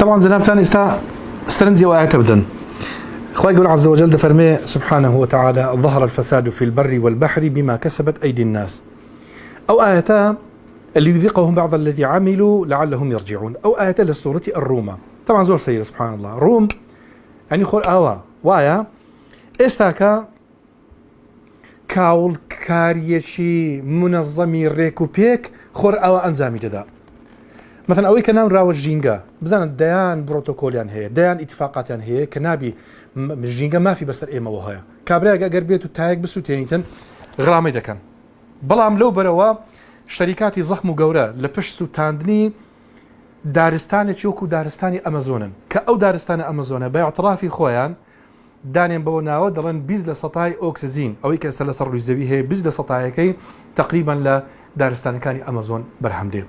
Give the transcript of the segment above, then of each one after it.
طبعا زلامتان استرنزي وآيات بدن خوي يقول عز وجل دفرمي سبحانه وتعالى ظهر الفساد في البر والبحر بما كسبت أيدي الناس أو آياتا اللي يذيقهم بعض الذي عملوا لعلهم يرجعون أو آياتا للسورة الرومة طبعا زور سيدة سبحان الله روم يعني خور آوا وايا استاكا كاول كاريشي منظمي ريكو بيك خور آوا أنزامي جدا مثلا أوي كنام راوج جينجا بزان ديان بروتوكوليان هي ديان اتفاقاتيان هي كنابي مش جينجا ما في بس الإيمة وهاي كابريا قربيتو تايق بسو تينيتن غرامي دكان بلام لو بروا شركاتي ضخم وقورة لبش سوتاندني دارستاني تشوكو دارستاني أمازونن كأو دارستاني أمازون باعترافي خويان دانين بوناو دلن بيز لسطاي أوكسجين أو إيكا سلسل رجزبي هي بيز لسطاي كي تقريبا لدارستاني كاني أمازون برهم دي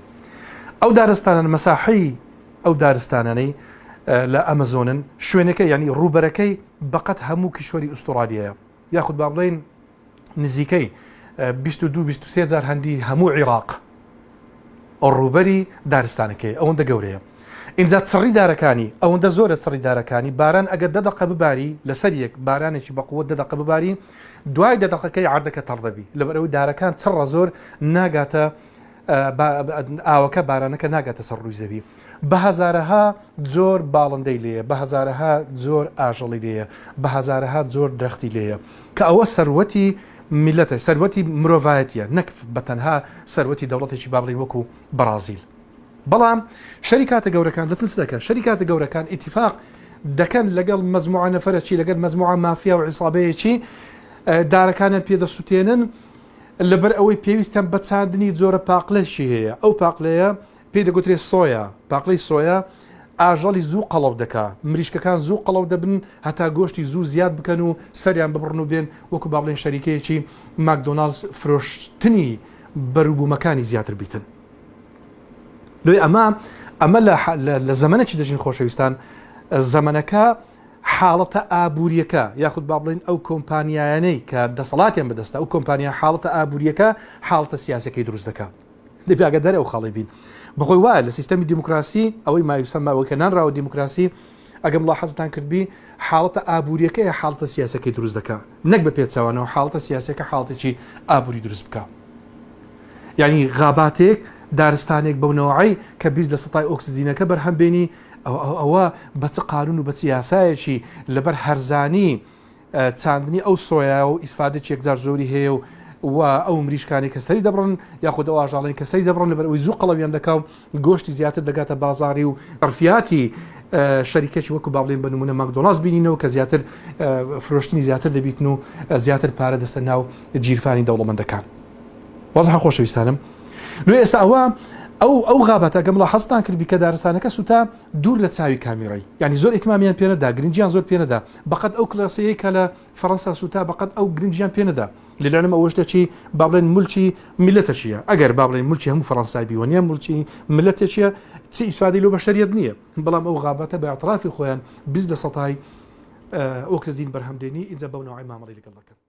أو دارستان مساحي أو دارستانني لأمازون شوينكي يعني روبركي بقت همو كشوري أستراليا ياخذ بابلين نزيكي 22-23 زار هندي همو عراق الروبري دارستانكي أو عند جوريا إن ذات سري داركاني أو عند زورة سري داركاني باران أجد دقة بباري لسريك باران شي بقوة دقة بباري دواي دقة كي عردك ترضبي لبرو داركان تسر زور ناقاتا ئاوەکە بارانەکە ناگاتە سەر ڕووی زەوی بە هەزارەها زۆر باڵندەی لێیە بە هەزارەها زۆر ئاژەڵی لێیە بە هەزارەها زۆر درەختی لێیە کە ئەوە سەروەتی میلەتە سەروەتی مرۆڤایەتیە نەک بەتەنها سەروەتی دەوڵەتێکی با بڵێن وەکو بەرازیل بەڵام شەریکاتە گەورەکان دەچن دەکەن شەریکاتە گەورەکان ئیتیفاق دەکەن لەگەڵ مەزموعە نەفەرەکی لەگەڵ مەزموعە مافیا و عیسابەیەکی دارەکانیان پێدەسووتێنن لەبەر ئەوەی پێویستیان بە چاندنی جۆرە پاقلەشی هەیە ئەو پاقلەیە پێی دەگوترێت سۆیا پاقلەی سۆیا ئاژەڵی زوو قەڵەو دەکا مریشکەکان زوو قەڵەو دەبن هەتا گۆشتی زوو زیاد بکەن و سەریان ببڕن و بێن وەکو با بڵێن شەریکەیەکی ماکدۆناڵدز فرۆشتنی بەرووبوومەکانی زیاتر بیتن دوێ ئەمە لە زەمانێکی دەژین خۆشەویستان زەمانەکە حاڵەتە ئابوووریەکە یاخود با بڵێن ئەو کۆمپانیایانەی کە دەسەڵاتیان بەدەستە ئەو کۆمپانیا حاڵەتە ئابوووریەکە حاڵەتە سیاسەکەی دروست دەکات دەبیاگە دەرە ئەو خاڵی بین بەخۆی وایە لە سیستەمی دیموکراسی ئەوەی مایوسەماوە کە نانراوە دیموکراسی ئەگەم لاحەزتان کردبی حاڵەتە ئابوووریەکەی حاڵەتە سیاسەکەی دروست دەکات نەک بە پێچەوانەوە حاڵەتە سیاسەکە حاڵەتێکی ئابووری دروست بکات یعنی غاباتێک دارستانێک بەونەوەی کە بیست لە سەتای ئۆکسجینەکە بەرهەمبێنی ئەوە بە چ قانون و بە یاسایەکی لەبەر هەرزانی چاندنی ئەو سۆیا و ئیسفادێکی یەکجار زۆری هەیە و ئەو مریشکانی کە سەری دەبڕن یاخود ئەو ئاژاڵین کە سەری دەبڕن لەبەر ئەوەی زوو قەڵەویان دەکا و گۆشتی زیاتر دەگاتە بازاڕی و عرفیاتی شەریکێکی وەکو با بڵێن بە نمونە ماکدۆناڵدز بینینەوە کە زیاتر فرۆشتنی زیاتر دەبیتن و زیاتر پارە دەستە ناو گیرفانی دەوڵەمەندەکان وەزح خۆشەویستانم نوێ ئێستا ئەو غابەتە گەمڵە حەزتان کردبی کە دارستانەکە سوتا دوور لە چاوی کامیڕی یعنی زۆر ئیتمامیان پێنەدا گرنگیان زۆر پێنەدا بەقەت ئەو کلاسەیە کە لە فەڕەنسا سوتا بەقەت ئەو گرنگیان پێنەدا لەلایەنم ئەوەشتە چی با بڵێن مولکی میلەتەچیە ئەگەر با بڵێن مولکی هەموو فەڕەنسای بیوە مولکی میلەتێکیە چی ئیسفادەی لەو بەشەریەت نییە بەڵام ئەو غابەتە بە ئەعترافی خۆیان بیست لە سەتای ئۆکسجین بەرهەمدێنی ئینجا بەونەوەی مامەڵەی لەگەڵ دەکەن